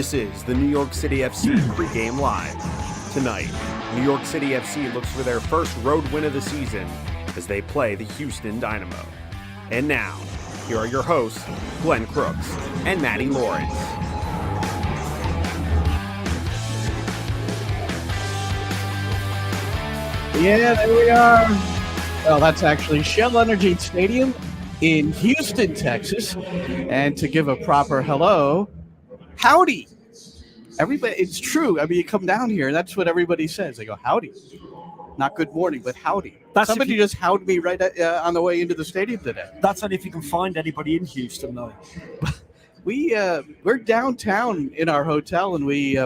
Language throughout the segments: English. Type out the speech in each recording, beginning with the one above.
This is the New York City FC Pregame Live. Tonight, New York City FC looks for their first road win of the season as they play the Houston Dynamo. And now, here are your hosts, Glenn Crooks and Matty Lawrence. Yeah, there we are. Well, that's actually Shell Energy Stadium in Houston, Texas. And to give a proper hello, howdy. Everybody, it's true. I mean, you come down here, that's what everybody says. They go, howdy. Not good morning, but howdy. Somebody just howded me right on the way into the stadium today. That's only if you can find anybody in Houston, though. We're downtown in our hotel, and we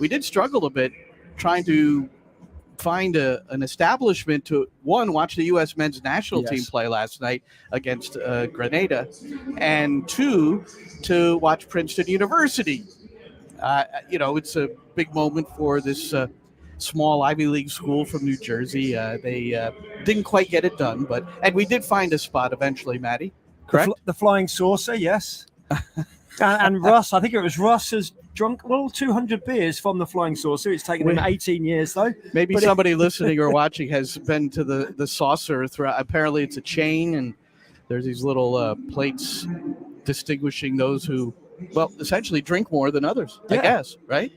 did struggle a bit trying to find an establishment to, one, watch the U.S. men's national team play last night against Grenada, and two, to watch Princeton University. It's a big moment for this small Ivy League school from New Jersey. They didn't quite get it done, and we did find a spot eventually, Matty, correct? The Flying Saucer, yes. and Russ, I think it was Russ, has drunk 200 beers from the Flying Saucer. It's taken him 18 years, though. Maybe somebody listening or watching has been to the saucer. Apparently, it's a chain, and there's these little plates distinguishing those who, essentially drink more than others, I guess, right?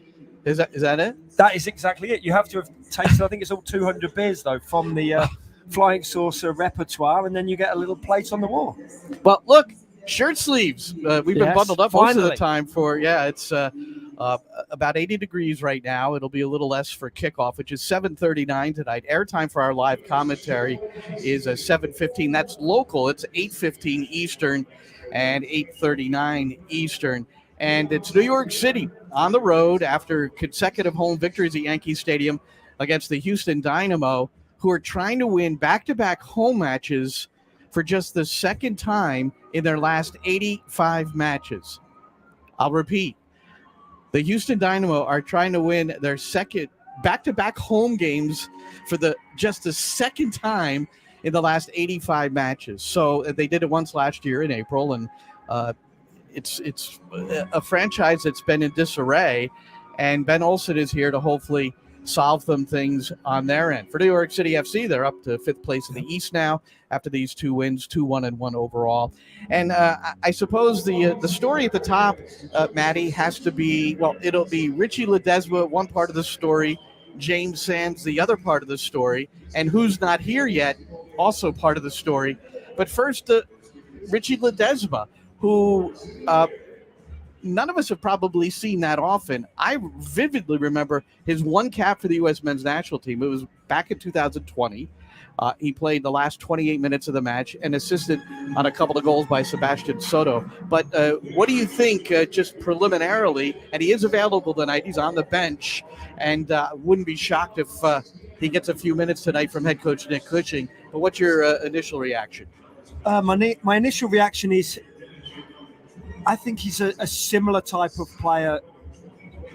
Is that it? That is exactly it. You have to have tasted, I think it's all 200 beers, though, from the Flying Saucer repertoire, and then you get a little plate on the wall. Well, look, shirt sleeves. We've been bundled up most of the time it's about 80 degrees right now. It'll be a little less for kickoff, which is 7:39 tonight. Airtime for our live commentary is 7:15. That's local. It's 8:15 Eastern and 8:39 Eastern. And it's New York City on the road after consecutive home victories at Yankee Stadium against the Houston Dynamo, who are trying to win back-to-back home matches for just the second time in their last 85 matches. I'll repeat. The Houston Dynamo are trying to win their second back-to-back home games for just the second time in the last 85 matches. So they did it once last year in April, and it's a franchise that's been in disarray, and Ben Olsen is here to hopefully solve some things on their end. For New York City FC, they're up to fifth place in the East now after these two wins, 2-1-1 overall. And I suppose the story at the top, Matty, has to be, it'll be Richie Ledesma, one part of the story, James Sands, the other part of the story, and who's not here yet, also part of the story. But first, Richie Ledesma, who none of us have probably seen that often. I vividly remember his one cap for the U.S. men's national team. It was back in 2020. He played the last 28 minutes of the match and assisted on a couple of goals by Sebastian Soto. But what do you think, just preliminarily? And he is available tonight. He's on the bench, and wouldn't be shocked if he gets a few minutes tonight from head coach Nick Cushing. But what's your initial reaction? My initial reaction is, I think he's a similar type of player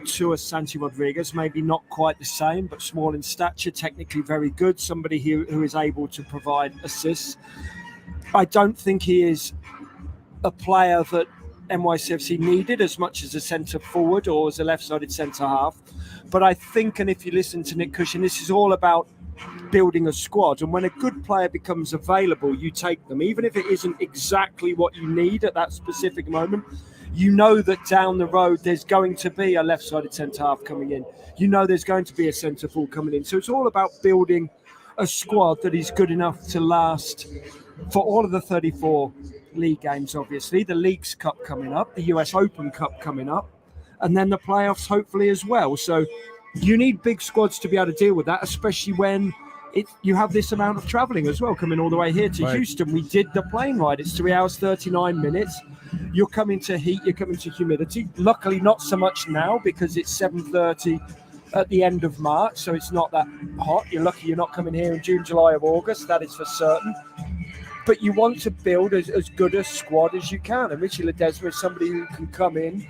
to a Santi Rodriguez, maybe not quite the same, but small in stature, technically very good, somebody who is able to provide assists. I don't think he is a player that NYCFC needed as much as a centre forward or as a left-sided centre half. But I think, and if you listen to Nick Cushing, this is all about building a squad, and when a good player becomes available, you take them, even if it isn't exactly what you need at that specific moment. You know that down the road there's going to be a left-sided centre half coming in. You know there's going to be a centre forward coming in. So it's all about building a squad that is good enough to last for all of the 34 league games, obviously, the Leagues Cup coming up, the US Open Cup coming up, and then the playoffs hopefully as well. So you need big squads to be able to deal with that, especially when you have this amount of travelling as well, coming all the way here to Houston. We did the plane ride. It's 3 hours, 39 minutes. You're coming to heat, you're coming to humidity. Luckily, not so much now because it's 7:30 at the end of March, so it's not that hot. You're lucky you're not coming here in June, July, or August. That is for certain. But you want to build as good a squad as you can. And Richie Ledesma is somebody who can come in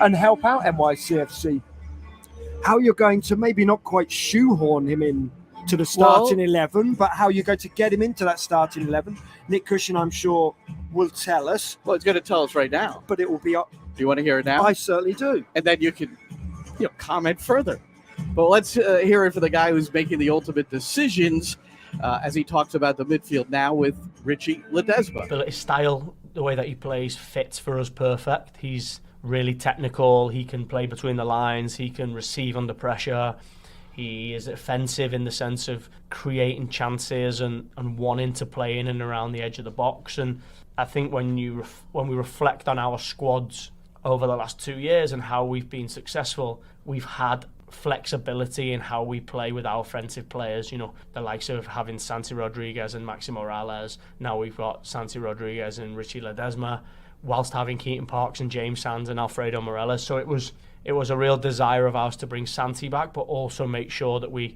and help out NYCFC. How you're going to maybe not quite shoehorn him in to the starting 11, but how you're going to get him into that starting 11, Nick Cushing, I'm sure, will tell us. Well, he's going to tell us right now. But it will be Do you want to hear it now? I certainly do. And then you can comment further. But let's hear it for the guy who's making the ultimate decisions as he talks about the midfield now with Richie Ledesma. His style, the way that he plays, fits for us perfect. He's really technical. He can play between the lines. He can receive under pressure. He is offensive in the sense of creating chances and wanting to play in and around the edge of the box. And I think when we reflect on our squads over the last 2 years and how we've been successful, we've had flexibility in how we play with our offensive players. The likes of having Santi Rodriguez and Maxi Morales. Now we've got Santi Rodriguez and Richie Ledesma, whilst having Keaton Parks and James Sands and Alfredo Morelos. So it was a real desire of ours to bring Santi back, but also make sure that we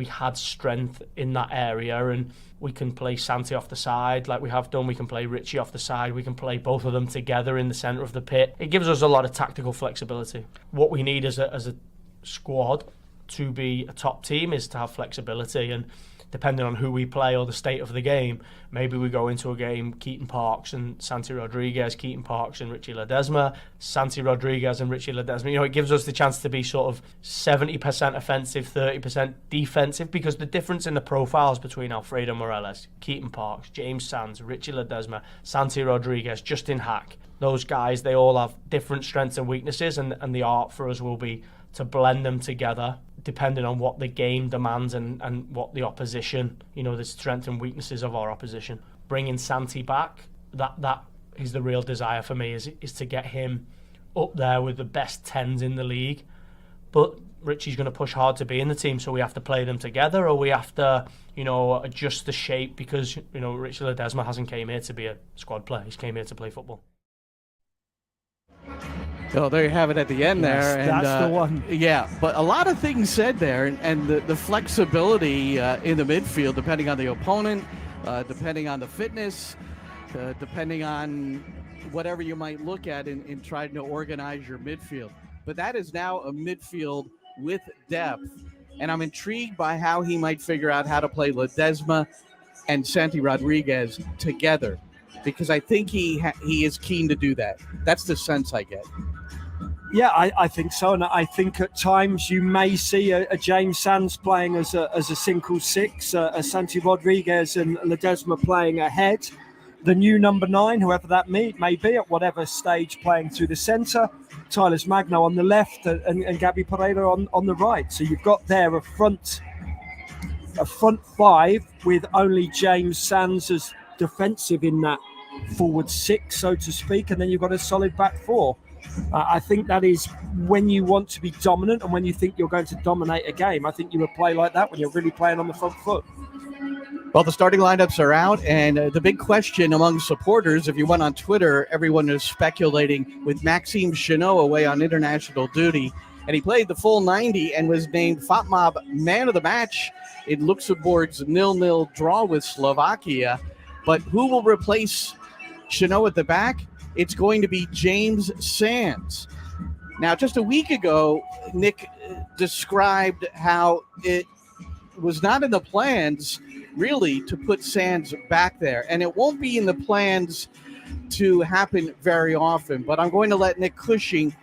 had strength in that area, and we can play Santi off the side like we have done. We can play Richie off the side. We can play both of them together in the centre of the pit. It gives us a lot of tactical flexibility. What we need as a squad to be a top team is to have flexibility, and depending on who we play or the state of the game, maybe we go into a game Keaton Parks and Santi Rodriguez, Keaton Parks and Richie Ledesma, Santi Rodriguez and Richie Ledesma. It gives us the chance to be sort of 70% offensive, 30% defensive, because the difference in the profiles between Alfredo Morelos, Keaton Parks, James Sands, Richie Ledesma, Santi Rodriguez, Justin Hack, those guys, they all have different strengths and weaknesses, and the art for us will be to blend them together depending on what the game demands and what the opposition, the strengths and weaknesses of our opposition. Bringing Santi back, that is the real desire for me, is to get him up there with the best 10s in the league. But Richie's going to push hard to be in the team, so we have to play them together, or we have to, adjust the shape, because, Richie Ledesma hasn't came here to be a squad player. He's came here to play football. So there you have it at the end there. Yes, that's the one. Yeah, but a lot of things said there, and the flexibility in the midfield, depending on the opponent, depending on the fitness, depending on whatever you might look at in trying to organize your midfield. But that is now a midfield with depth, and I'm intrigued by how he might figure out how to play Ledesma and Santi Rodriguez together, because I think he is keen to do that. That's the sense I get. Yeah, I think so, and I think at times you may see a James Sands playing as a single six, a Santi Rodriguez and Ledesma playing ahead. The new number 9, whoever that may be, at whatever stage, playing through the centre. Tyler Magno on the left and Gabby Pereira on the right. So you've got there a front 5 with only James Sands as defensive in that forward 6, so to speak, and then you've got a solid back 4. I think that is when you want to be dominant and when you think you're going to dominate a game. I think you would play like that when you're really playing on the front foot. Well, the starting lineups are out, and the big question among supporters, if you went on Twitter, everyone is speculating with Maxime Chenot away on international duty, and he played the full 90 and was named FOTMOB Man of the Match in Luxembourg's 0-0 draw with Slovakia. But who will replace Chenot at the back? It's going to be James Sands. Now, just a week ago, Nick described how it was not in the plans, really, to put Sands back there. And it won't be in the plans to happen very often. But I'm going to let Nick Cushing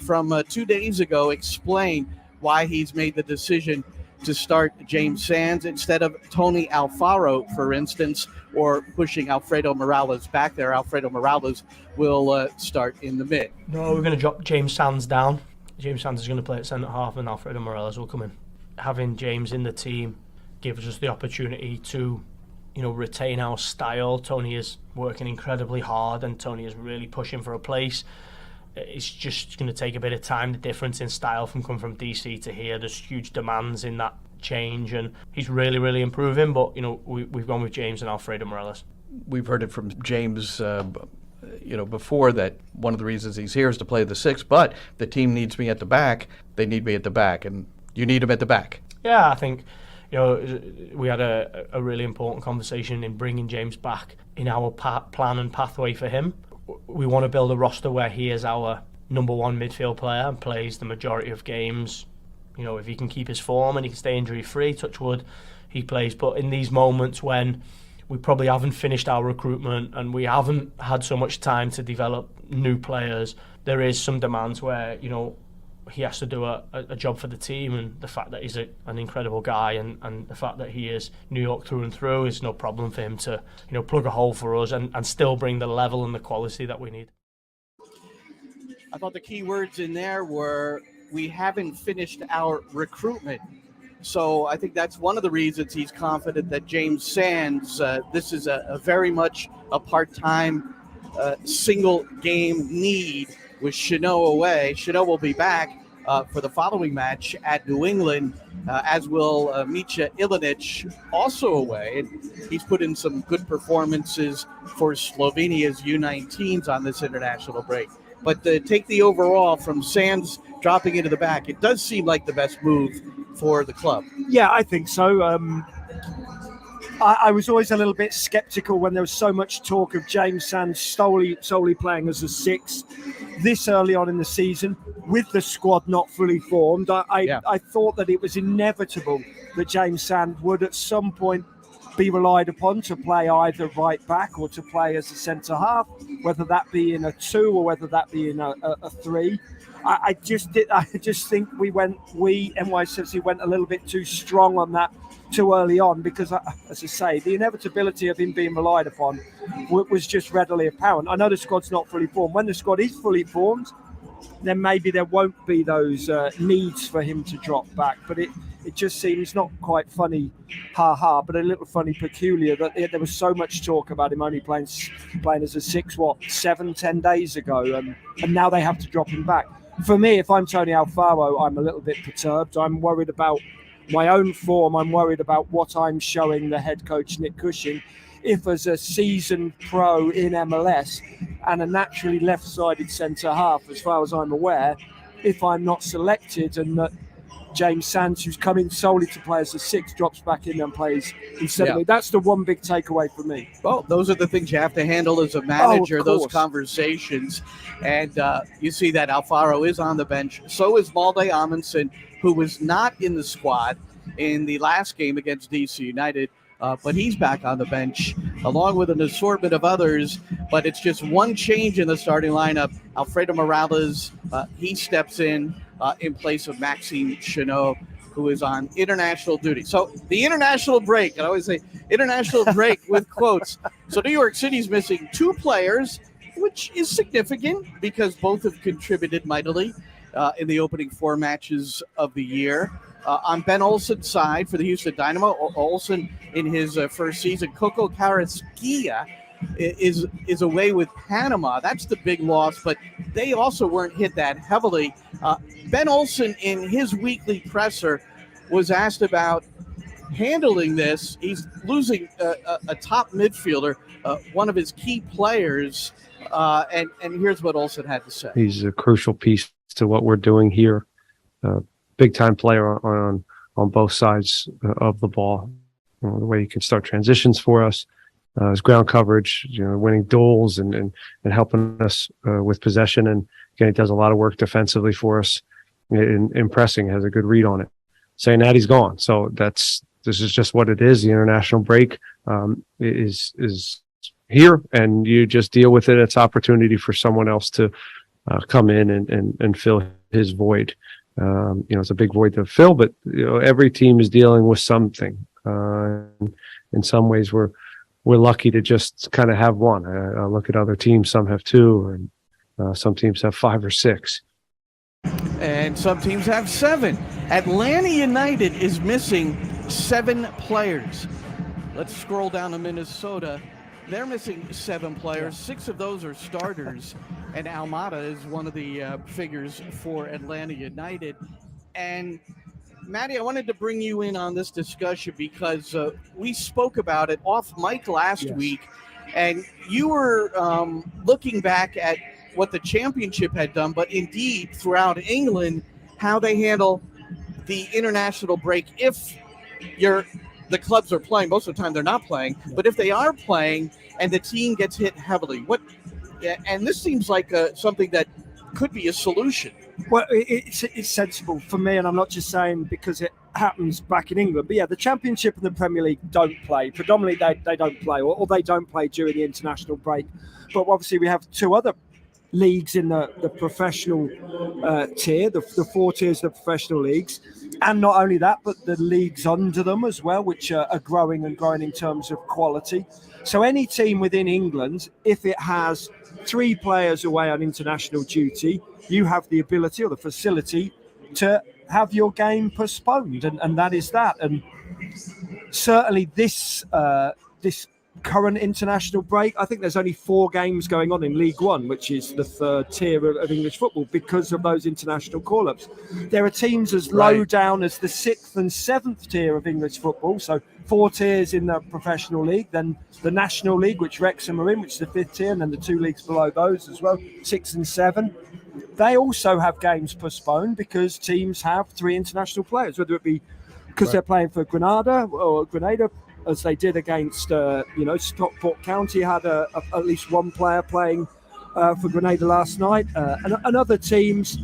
from 2 days ago explain why he's made the decision to start James Sands instead of Tony Alfaro, for instance, or pushing Alfredo Morales back there. Alfredo Morales will start in the mid. No, we're going to drop James Sands down. James Sands is going to play at centre-half and Alfredo Morales will come in. Having James in the team gives us the opportunity to, retain our style. Tony is working incredibly hard and Tony is really pushing for a place. It's just going to take a bit of time. The difference in style from coming from DC to here, there's huge demands in that change, and he's really, really improving. But we've gone with James and Alfredo Morales. We've heard it from James, before, that one of the reasons he's here is to play the 6. But the team needs me at the back. They need me at the back, and you need him at the back. Yeah, I think we had a really important conversation in bringing James back in our plan and pathway for him. We want to build a roster where he is our number 1 midfield player and plays the majority of games. If he can keep his form and he can stay injury-free, touch wood, he plays. But in these moments when we probably haven't finished our recruitment and we haven't had so much time to develop new players, there is some demands where, he has to do a job for the team, and the fact that he's an incredible guy and the fact that he is New York through and through is no problem for him to, plug a hole for us and still bring the level and the quality that we need. I thought the key words in there were, we haven't finished our recruitment. So I think that's one of the reasons he's confident that James Sands, this is a very much a part-time single game need with Chanot away. Chanot will be back for the following match at New England, as will Mitja Ilinic, also away. And he's put in some good performances for Slovenia's U19s on this international break. But take the overall from Sands dropping into the back, it does seem like the best move for the club. Yeah, I think so. I was always a little bit sceptical when there was so much talk of James Sands solely playing as a 6 this early on in the season with the squad not fully formed. I thought that it was inevitable that James Sands would at some point be relied upon to play either right back or to play as a centre half, whether that be in a 2 or whether that be in a 3. I just think NYCFC went a little bit too strong on that too early on, because, as I say, the inevitability of him being relied upon was just readily apparent. I know the squad's not fully formed. When the squad is fully formed, then maybe there won't be those needs for him to drop back. But it just seems not quite funny, but a little funny, peculiar that there was so much talk about him only playing as a 6, 7-10 days ago, and now they have to drop him back. For me, if I'm Tony Alfaro, I'm a little bit perturbed. I'm worried about my own form. I'm worried about what I'm showing the head coach, Nick Cushing. If as a seasoned pro in MLS and a naturally left-sided centre-half, as far as I'm aware, if I'm not selected and that James Sands, who's come in solely to play as a 6, drops back in and plays instead of me. That's the one big takeaway for me. Well, those are the things you have to handle as a manager, those conversations. And you see that Alfaro is on the bench. So is Malde Amundsen, who was not in the squad in the last game against DC United. But he's back on the bench, along with an assortment of others. But it's just one change in the starting lineup. Alfredo Morales, he steps in place of Maxime Chanot, who is on international duty. So the international break, I always say international break with quotes. So New York City's missing 2 players, which is significant because both have contributed mightily in the opening 4 matches of the year. On Ben Olsen's side for the Houston Dynamo, Olsen in his first season, Coco Carrasquilla is away with Panama. That's the big loss, but they also weren't hit that heavily. Ben Olsen, in his weekly presser, was asked about handling this. He's losing a top midfielder, one of his key players, and here's what Olsen had to say. He's a crucial piece to what we're doing here. Big time player on both sides of the ball. The way he can start transitions for us, his ground coverage, winning duels and helping us with possession. And again, he does a lot of work defensively for us in pressing, has a good read on it. Saying that, he's gone. So this is just what it is. The international break is here, and you just deal with it. It's opportunity for someone else to come in and fill his void. It's a big void to fill, but every team is dealing with something. In some ways, we're lucky to just kind of have one. I look at other teams; some have 2, and some teams have 5 or 6, and some teams have 7. Atlanta United is missing 7 players. Let's scroll down to Minnesota. They're missing 7 players. 6 of those are starters. And Almada is one of the figures for Atlanta United. And Matty, I wanted to bring you in on this discussion because we spoke about it off mic last week. And you were looking back at what the championship had done, but indeed throughout England, how they handle the international break if the clubs are playing. Most of the time they're not playing, but if they are playing and the team gets hit heavily, and this seems like something that could be a solution. Well, it's sensible for me, and I'm not just saying because it happens back in England. But yeah, the Championship and the Premier League don't play. Predominantly, they don't play, or they don't play during the international break. But obviously, we have 2 other leagues in the professional tier, the 4 tiers of the professional leagues. And not only that, but the leagues under them as well, which are growing and growing in terms of quality. So any team within England, if it has 3 players away on international duty, you have the ability or the facility to have your game postponed, and that is that. And certainly this current international break, I think there's only 4 games going on in League One, which is the 3rd tier of English football, because of those international call-ups. There are teams as low down as the 6th and 7th tier of English football, so 4 tiers in the professional league, then the National League, which Wrexham are in, which is the 5th tier, and then the 2 leagues below those as well, 6 and 7. They also have games postponed because teams have 3 international players, whether it be because they're playing for Grenada, as they did against, Stockport County had at least 1 player playing for Grenada last night. And other teams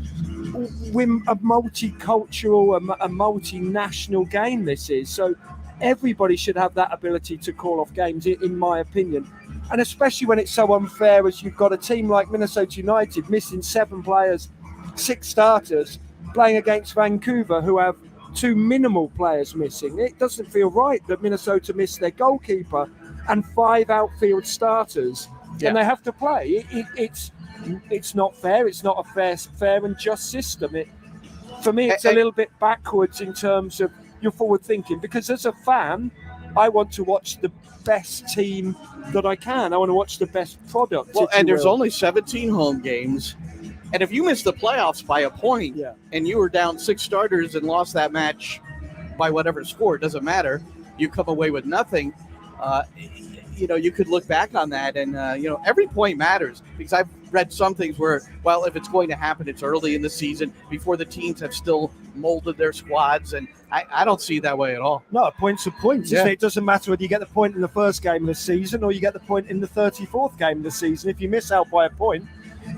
win a multicultural, a multinational game this is. So everybody should have that ability to call off games, in my opinion. And especially when it's so unfair, as you've got a team like Minnesota United missing 7 players, 6 starters, playing against Vancouver, who have 2 minimal players missing. It doesn't feel right that Minnesota missed their goalkeeper and 5 outfield starters, and they have to play. It's not fair. It's not a fair and just system. For me, it's a little bit backwards in terms of your forward thinking, because as a fan, I want to watch the best team that I can. I want to watch the best product. Well, and there's only 17 home games. And if you miss the playoffs by a point and you were down 6 starters and lost that match by whatever score, it doesn't matter. You come away with nothing. You could look back on that and, every point matters, because I've read some things where, well, if it's going to happen, it's early in the season before the teams have still molded their squads. And I don't see it that way at all. No, points are points. Yeah. It doesn't matter whether you get the point in the first game of the season or you get the point in the 34th game of the season. If you miss out by a point,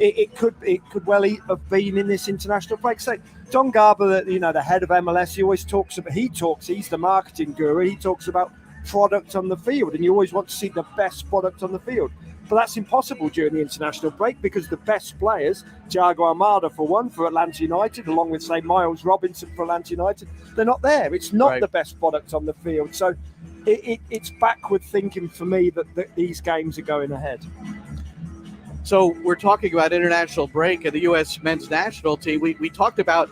it could well have been in this international break. So Don Garber, the head of MLS, he's the marketing guru. He talks about product on the field, and you always want to see the best product on the field. But that's impossible during the international break, because the best players, Thiago Almada for one, for Atlanta United, along with, say, Miles Robinson for Atlanta United, they're not there. It's not the best product on the field. So it's backward thinking for me that these games are going ahead. So we're talking about international break and the U.S. men's national team. We talked about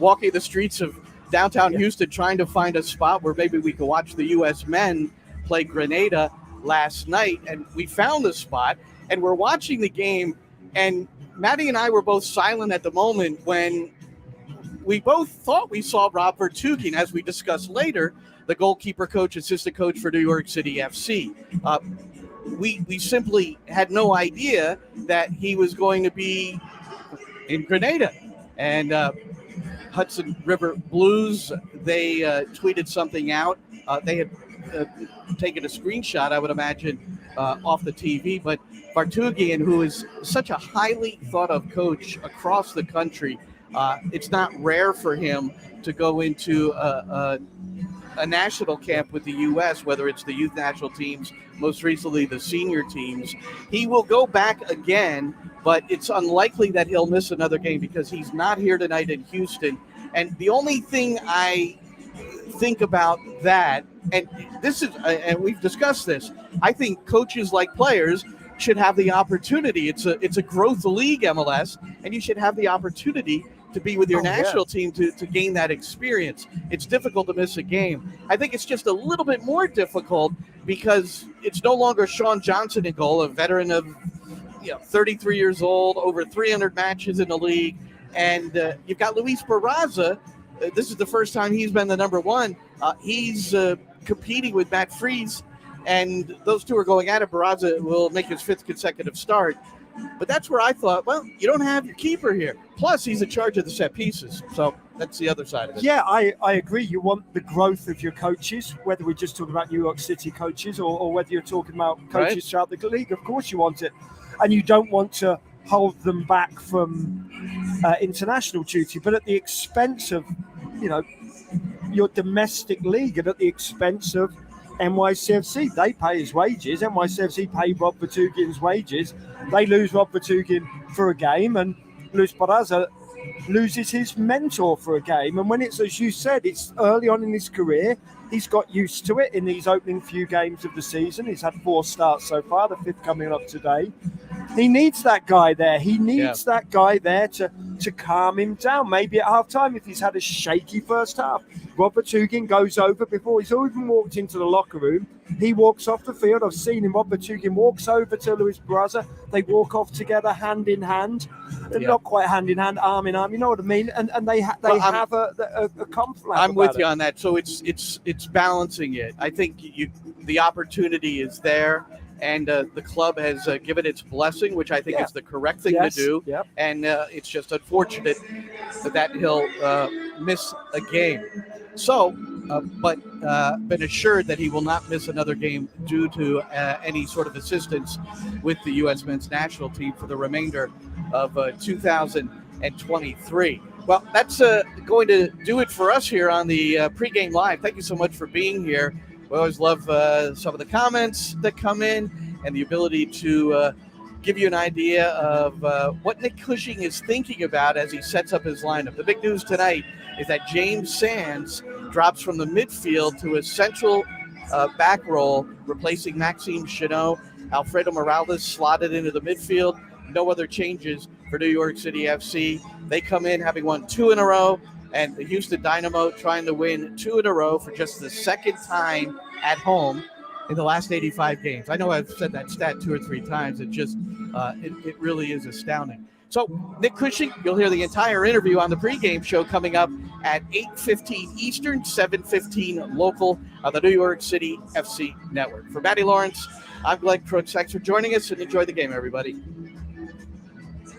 walking the streets of downtown Houston, trying to find a spot where maybe we could watch the U.S. men play Grenada last night. And we found a spot, and we're watching the game. And Matty and I were both silent at the moment when we both thought we saw Rob Vertughen, as we discussed later, the goalkeeper coach, assistant coach for New York City FC. We simply had no idea that he was going to be in Grenada. And Hudson River Blues, they tweeted something out. They had taken a screenshot, I would imagine, off the TV. But Vertughen, who is such a highly thought of coach across the country, it's not rare for him to go into a national camp with the U.S., whether it's the youth national teams, most recently the senior teams. He will go back again, but it's unlikely that he'll miss another game because he's not here tonight in Houston. And the only thing I think about that, and this is, and we've discussed this, I think coaches, like players, should have the opportunity. It's a growth league, MLS, and you should have the opportunity to be with your national team to gain that experience. It's difficult to miss a game. I think it's just a little bit more difficult because it's no longer Sean Johnson in goal, a veteran of 33 years old, over 300 matches in the league, and you've got Luis Barraza. This is the first time he's been the number one. He's competing with Matt Freese, and those two are going at it. Barraza will make his 5th consecutive start. But that's where I thought, well, you don't have your keeper here. Plus, he's in charge of the set pieces. So that's the other side of it. Yeah, I agree. You want the growth of your coaches, whether we're just talking about New York City coaches or whether you're talking about coaches throughout the league. Of course you want it. And you don't want to hold them back from international duty, but at the expense of, your domestic league and at the expense of NYCFC, they pay his wages. NYCFC pay Rob Vertoogen's wages. They lose Rob Vertoogen for a game, and Luis Barraza loses his mentor for a game. And when it's, as you said, it's early on in his career, he's got used to it in these opening few games of the season. He's had 4 starts so far, the 5th coming up today. He needs that guy there. He needs that guy there to calm him down. Maybe at halftime, if he's had a shaky first half, Rob Vertoogen goes over before he's even walked into the locker room. He walks off the field. I've seen him. Rob Vertoogen walks over to Luis Barraza. They walk off together, hand in hand. Not quite hand in hand, arm in arm. You know what I mean? And they have a conflict. I'm with you on that. So it's balancing it. I think the opportunity is there. And the club has given its blessing, which I think is the correct thing to do. Yep. And it's just unfortunate that he'll miss a game. So, but been assured that he will not miss another game due to any sort of assistance with the U.S. men's national team for the remainder of 2023. Well, that's going to do it for us here on the Pregame Live. Thank you so much for being here. We always love some of the comments that come in and the ability to give you an idea of what Nick Cushing is thinking about as he sets up his lineup. The big news tonight is that James Sands drops from the midfield to a central back role, replacing Maxime Chanot. Alfredo Morales slotted into the midfield. No other changes for New York City FC. They come in having won 2 in a row. And the Houston Dynamo trying to win 2 in a row for just the second time at home in the last 85 games. I know I've said that stat 2 or 3 times. It just, it really is astounding. So Nick Cushing, you'll hear the entire interview on the pregame show coming up at 8:15 Eastern, 7:15 local on the New York City FC Network. For Matty Lawrence, I'm Glenn Crooks. Thanks for joining us and enjoy the game, everybody.